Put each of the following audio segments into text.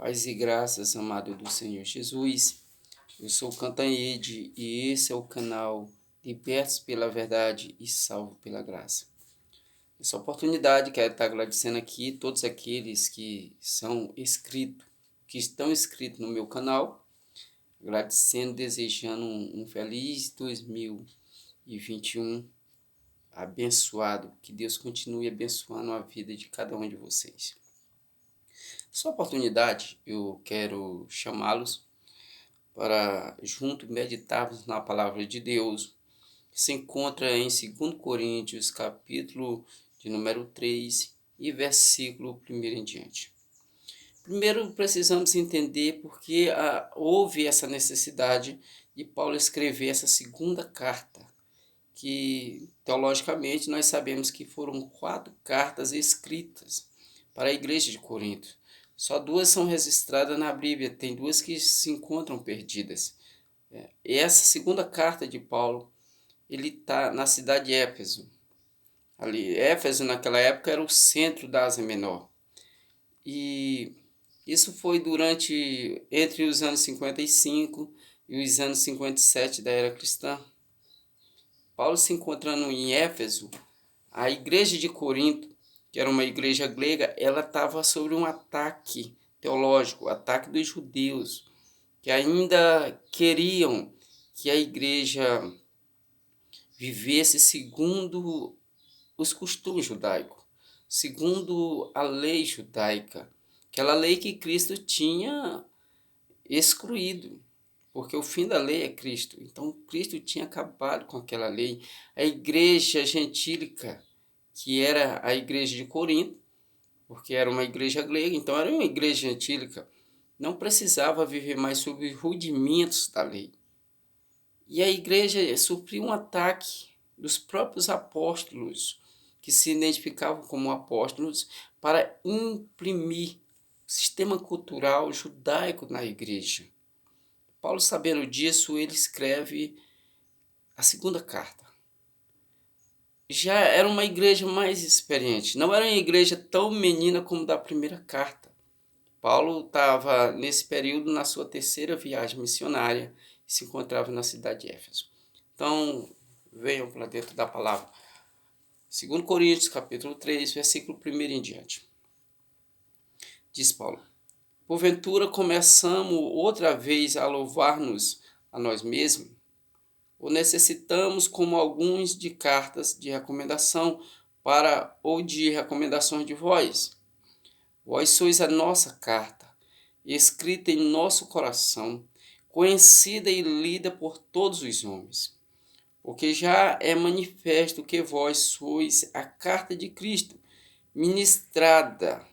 Paz e graças, amado do Senhor Jesus. Eu sou o Cantanhede e esse é o canal Libertos pela Verdade e Salvo pela Graça. Essa oportunidade, quero estar agradecendo aqui todos aqueles que estão inscritos no meu canal, agradecendo, desejando um feliz 2021 abençoado, que Deus continue abençoando a vida de cada um de vocês. Essa oportunidade, eu quero chamá-los para junto meditarmos na palavra de Deus, que se encontra em 2 Coríntios, capítulo de número 3 e versículo 1 em diante. Primeiro precisamos entender porque houve essa necessidade de Paulo escrever essa segunda carta, que teologicamente nós sabemos que foram 4 cartas escritas para a igreja de Corinto. Só 2 são registradas na Bíblia, tem 2 que se encontram perdidas. E essa segunda carta de Paulo, ele está na cidade de Éfeso. Ali, Éfeso naquela época era o centro da Ásia Menor. E isso foi entre os anos 55 e os anos 57 da era cristã. Paulo se encontrando em Éfeso, a igreja de Corinto, que era uma igreja grega, ela estava sobre um ataque teológico, ataque dos judeus, que ainda queriam que a igreja vivesse segundo os costumes judaicos, segundo a lei judaica, aquela lei que Cristo tinha excluído, porque o fim da lei é Cristo. Então Cristo tinha acabado com aquela lei. A igreja gentílica, que era a igreja de Corinto, porque era uma igreja grega, então era uma igreja gentílica, não precisava viver mais sob os rudimentos da lei. E a igreja sofreu um ataque dos próprios apóstolos, que se identificavam como apóstolos, para imprimir o sistema cultural judaico na igreja. Paulo, sabendo disso, ele escreve a segunda carta. Já era uma igreja mais experiente, não era uma igreja tão menina como da primeira carta. Paulo estava nesse período na sua 3ª viagem missionária e se encontrava na cidade de Éfeso. Então, venham para dentro da palavra. 2 Coríntios, capítulo 3, versículo 1 em diante. Diz Paulo: porventura começamos outra vez a louvar-nos a nós mesmos? Ou necessitamos, como alguns, de cartas de recomendação ou de recomendações de vós? Vós sois a nossa carta, escrita em nosso coração, conhecida e lida por todos os homens. Porque já é manifesto que vós sois a carta de Cristo, ministrada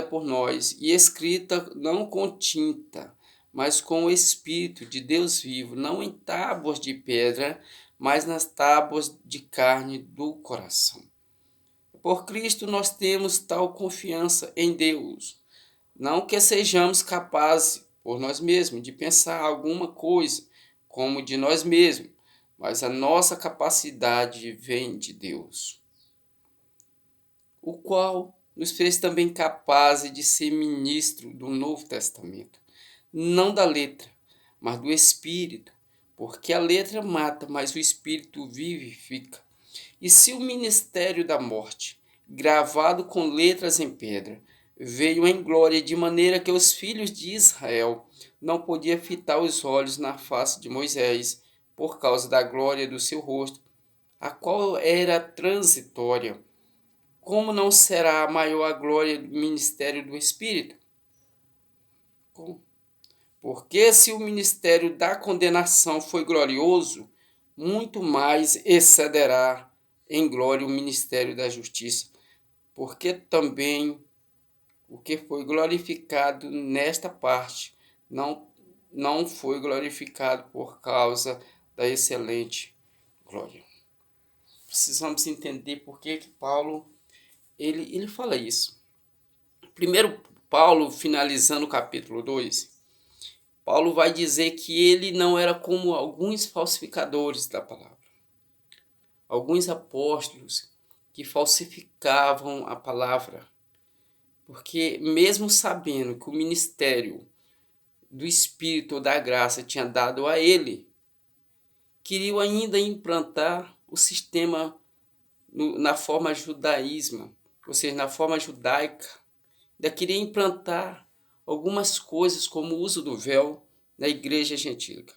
por nós e escrita não com tinta, mas com o Espírito de Deus vivo, não em tábuas de pedra, mas nas tábuas de carne do coração. Por Cristo nós temos tal confiança em Deus, não que sejamos capazes por nós mesmos de pensar alguma coisa como de nós mesmos, mas a nossa capacidade vem de Deus, o qual nos fez também capazes de ser ministro do Novo Testamento, não da letra, mas do Espírito, porque a letra mata, mas o Espírito vivifica. E se o ministério da morte, gravado com letras em pedra, veio em glória de maneira que os filhos de Israel não podiam fitar os olhos na face de Moisés, por causa da glória do seu rosto, a qual era transitória, como não será maior a glória do ministério do Espírito? Porque se o ministério da condenação foi glorioso, muito mais excederá em glória o ministério da justiça, porque também o que foi glorificado nesta parte não foi glorificado por causa da excelente glória. Precisamos entender por que Paulo ele fala isso. Primeiro, Paulo, finalizando o capítulo 2, Paulo vai dizer que ele não era como alguns falsificadores da palavra. alguns apóstolos que falsificavam a palavra, porque mesmo sabendo que o ministério do Espírito ou da graça tinha dado a ele, queriam ainda implantar o sistema na forma judaísma, ou seja, na forma judaica. Ainda queria implantar algumas coisas, como o uso do véu na igreja gentílica.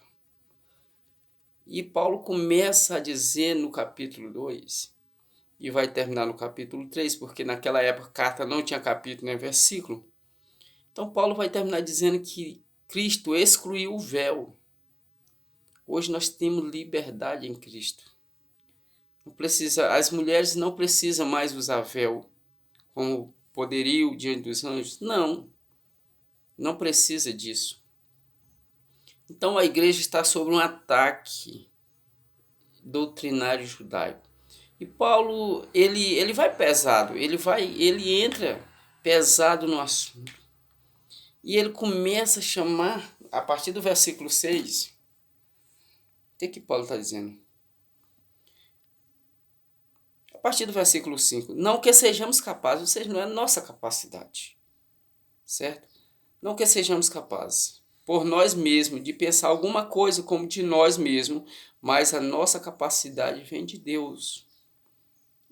E Paulo começa a dizer no capítulo 2, e vai terminar no capítulo 3, porque naquela época a carta não tinha capítulo nem versículo. Então Paulo vai terminar dizendo que Cristo excluiu o véu. Hoje nós temos liberdade em Cristo. Não precisa, as mulheres não precisam mais usar véu como poderio diante dos anjos. Não, não precisa disso. Então a igreja está sob um ataque doutrinário judaico. E Paulo, ele vai pesado, ele entra pesado no assunto. E ele começa a chamar, a partir do versículo 6, o que Paulo está dizendo? A partir do versículo 5, não que sejamos capazes, ou seja, não é nossa capacidade, certo? Não que sejamos capazes, por nós mesmos, de pensar alguma coisa como de nós mesmos, mas a nossa capacidade vem de Deus.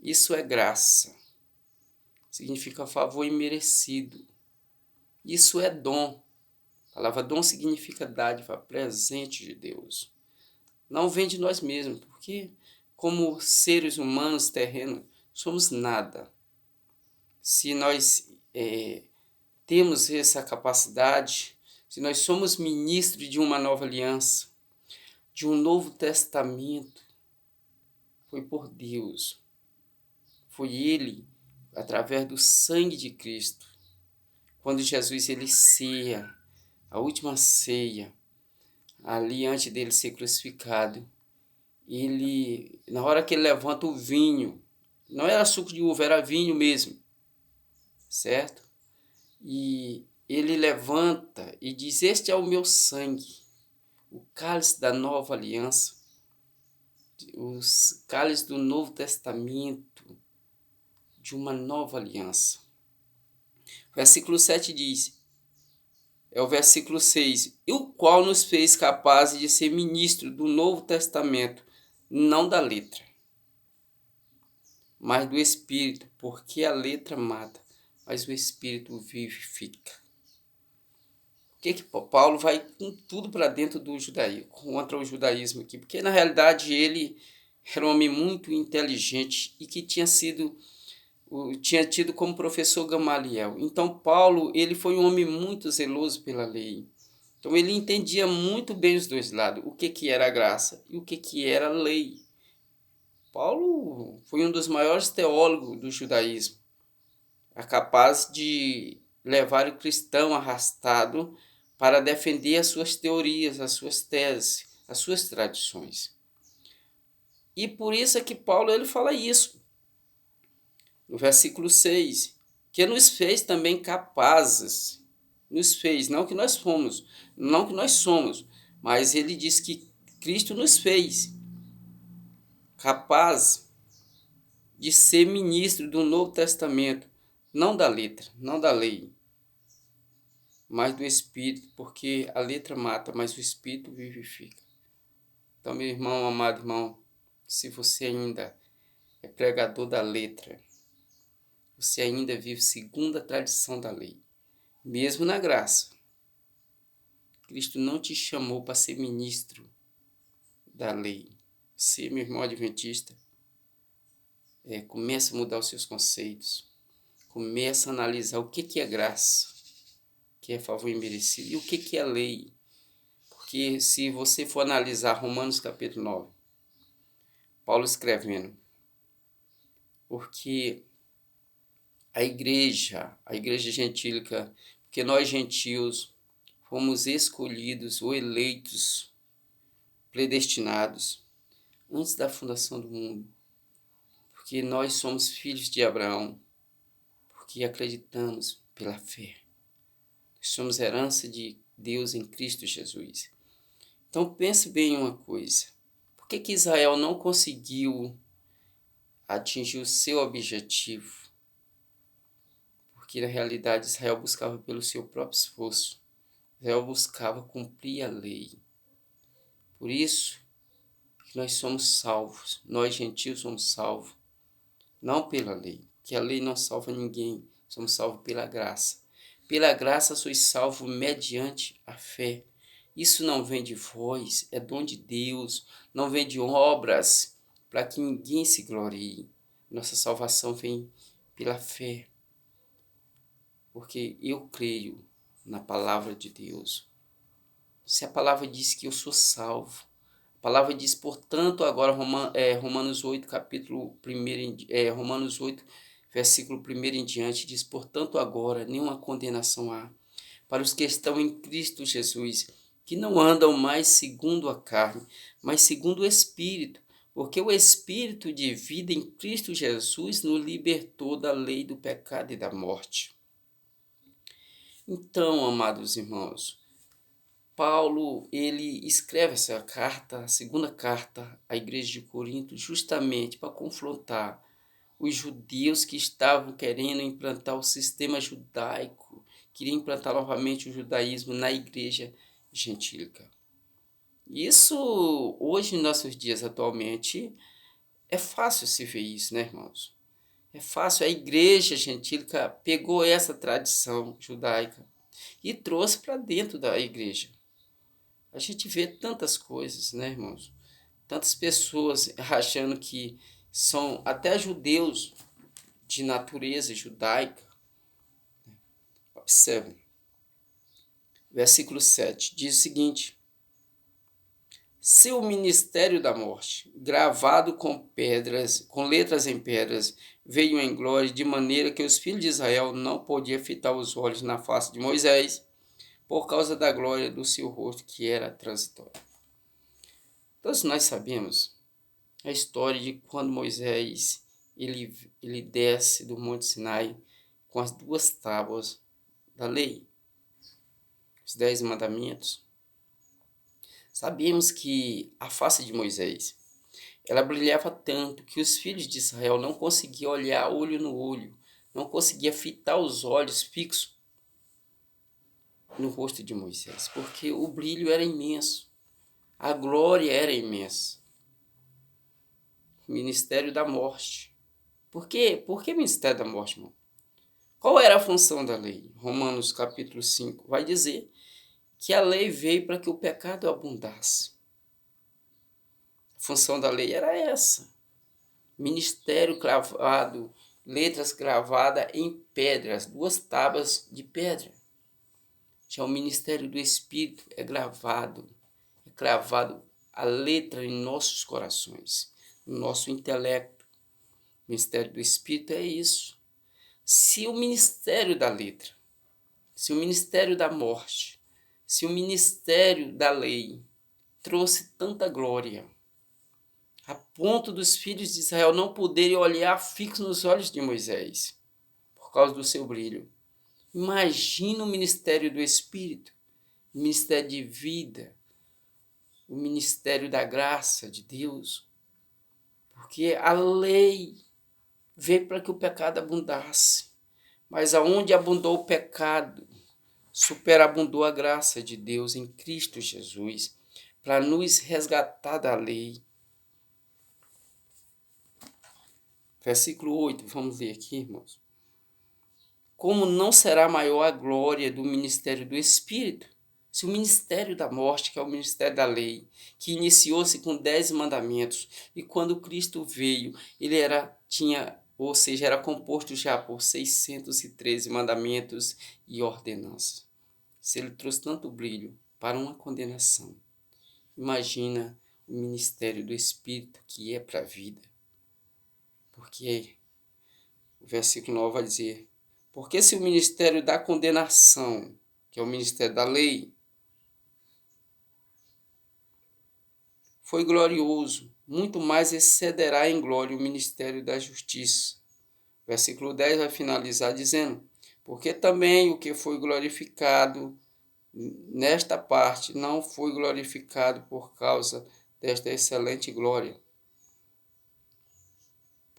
Isso é graça. Significa favor imerecido. Isso é dom. A palavra dom significa dádiva, presente de Deus. Não vem de nós mesmos, porque como seres humanos terrenos, somos nada. Se nós temos essa capacidade, se nós somos ministros de uma nova aliança, de um novo testamento, foi por Deus. Foi Ele, através do sangue de Cristo. Quando Jesus ele ceia, a última ceia, ali antes dele ser crucificado, ele, na hora que ele levanta o vinho, não era suco de uva, era vinho mesmo, certo? E ele levanta e diz: este é o meu sangue, o cálice da nova aliança, os cálices do Novo Testamento, de uma nova aliança. Versículo 7 diz, é o versículo 6, e o qual nos fez capazes de ser ministro do Novo Testamento, não da letra, mas do Espírito, porque a letra mata, mas o Espírito vivifica. Por que Paulo vai com tudo para dentro do judaísmo, contra o judaísmo aqui? Porque na realidade ele era um homem muito inteligente e que tinha tido como professor Gamaliel. Então Paulo ele foi um homem muito zeloso pela lei. Então ele entendia muito bem os dois lados, o que era a graça e o que era a lei. Paulo foi um dos maiores teólogos do judaísmo, capaz de levar o cristão arrastado para defender as suas teorias, as suas teses, as suas tradições. E por isso é que Paulo ele fala isso, no versículo 6, que nos fez também capazes, nos fez, não que nós fomos, não que nós somos, mas ele diz que Cristo nos fez capaz de ser ministro do Novo Testamento, não da letra, não da lei, mas do Espírito, porque a letra mata, mas o Espírito vivifica. Então, meu irmão, amado irmão, se você ainda é pregador da letra, você ainda vive segundo a tradição da lei, mesmo na graça. Cristo não te chamou para ser ministro da lei. Você, meu irmão adventista, começa a mudar os seus conceitos. Começa a analisar o que é graça, o que é favor imerecido e o que é lei. Porque se você for analisar Romanos capítulo 9, Paulo escrevendo, porque a igreja gentílica, porque nós gentios fomos escolhidos ou eleitos, predestinados, antes da fundação do mundo, porque nós somos filhos de Abraão, porque acreditamos pela fé. Somos herança de Deus em Cristo Jesus. Então pense bem em uma coisa. Por que Israel não conseguiu atingir o seu objetivo, porque na realidade Israel buscava pelo seu próprio esforço, Israel buscava cumprir a lei. Por isso que nós somos salvos, nós gentios somos salvos, não pela lei, que a lei não salva ninguém, somos salvos pela graça. Pela graça sois salvos mediante a fé. Isso não vem de vós, é dom de Deus, não vem de obras, para que ninguém se glorie. Nossa salvação vem pela fé, porque eu creio na palavra de Deus. Se a palavra diz que eu sou salvo, a palavra diz, portanto, agora Romanos 8, capítulo 1, Romanos 8, versículo 1 em diante, diz, portanto, agora nenhuma condenação há para os que estão em Cristo Jesus, que não andam mais segundo a carne, mas segundo o Espírito, porque o Espírito de vida em Cristo Jesus nos libertou da lei do pecado e da morte. Então, amados irmãos, Paulo, ele escreve essa carta, a segunda carta à igreja de Corinto, justamente para confrontar os judeus que estavam querendo implantar o sistema judaico, queriam implantar novamente o judaísmo na igreja gentílica. Isso, hoje, em nossos dias, atualmente, é fácil se ver isso, né, irmãos? É fácil, a igreja gentílica pegou essa tradição judaica e trouxe para dentro da igreja. A gente vê tantas coisas, né, irmãos? Tantas pessoas achando que são até judeus de natureza judaica. Observe. Versículo 7 diz o seguinte: seu ministério da morte, gravado com pedras, com letras em pedras, veio em glória, de maneira que os filhos de Israel não podiam fitar os olhos na face de Moisés, por causa da glória do seu rosto, que era transitória. Todos nós sabemos a história de quando Moisés ele desce do Monte Sinai com as 2 tábuas da lei, os 10 mandamentos. Sabemos que a face de Moisés, ela brilhava tanto que os filhos de Israel não conseguiam olhar olho no olho, não conseguiam fitar os olhos fixos no rosto de Moisés, porque o brilho era imenso, a glória era imensa. O ministério da morte. Por quê? Por que ministério da morte, irmão? Qual era a função da lei? Romanos capítulo 5 vai dizer que a lei veio para que o pecado abundasse. A função da lei era essa. Ministério cravado, letras gravadas em pedras, 2 tábuas de pedra. Já o ministério do Espírito é cravado a letra em nossos corações, no nosso intelecto. O ministério do Espírito é isso. Se o ministério da letra, se o ministério da morte, se o ministério da lei trouxe tanta glória, a ponto dos filhos de Israel não poderem olhar fixo nos olhos de Moisés, por causa do seu brilho. Imagina o ministério do Espírito, o ministério de vida, o ministério da graça de Deus, porque a lei veio para que o pecado abundasse, mas aonde abundou o pecado, superabundou a graça de Deus em Cristo Jesus, para nos resgatar da lei. Versículo 8, vamos ler aqui, irmãos. Como não será maior a glória do ministério do Espírito, se o ministério da morte, que é o ministério da lei, que iniciou-se com 10 mandamentos, e quando Cristo veio, ele era composto já por 613 mandamentos e ordenanças. Se ele trouxe tanto brilho para uma condenação, imagina o ministério do Espírito, que é para a vida. Porque o versículo 9 vai dizer: porque se o ministério da condenação, que é o ministério da lei, foi glorioso, muito mais excederá em glória o ministério da justiça. Versículo 10 vai finalizar dizendo: porque também o que foi glorificado nesta parte não foi glorificado por causa desta excelente glória.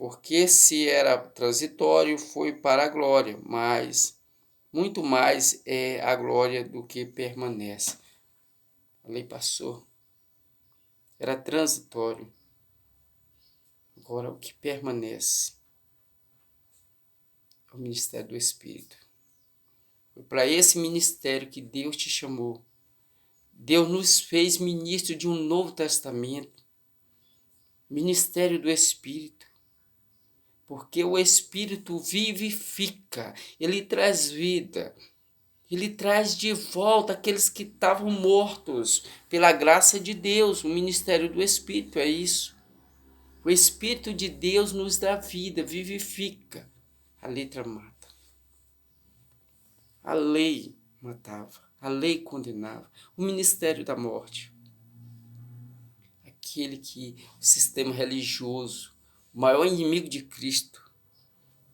Porque se era transitório, foi para a glória, mas muito mais é a glória do que permanece. A lei passou, era transitório. Agora o que permanece é o ministério do Espírito. Foi para esse ministério que Deus te chamou. Deus nos fez ministro de um novo testamento, ministério do Espírito. Porque o Espírito vivifica, ele traz vida, ele traz de volta aqueles que estavam mortos pela graça de Deus. O ministério do Espírito é isso. O Espírito de Deus nos dá vida, vivifica. A letra mata. A lei matava, a lei condenava. O ministério da morte. Aquele que o sistema religioso, o maior inimigo de Cristo,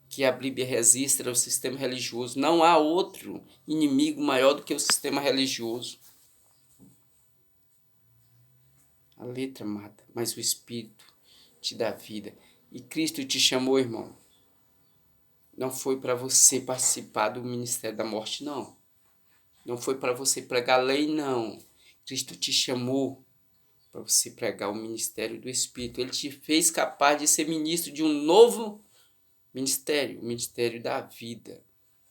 que a Bíblia registra, é o sistema religioso. Não há outro inimigo maior do que o sistema religioso. A letra mata, mas o Espírito te dá vida. E Cristo te chamou, irmão. Não foi para você participar do ministério da morte, não. Não foi para você pregar a lei, não. Cristo te chamou para você pregar o ministério do Espírito. Ele te fez capaz de ser ministro de um novo ministério, o ministério da vida.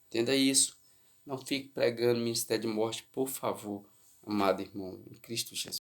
Entenda isso. Não fique pregando o ministério de morte, por favor, amado irmão, em Cristo Jesus.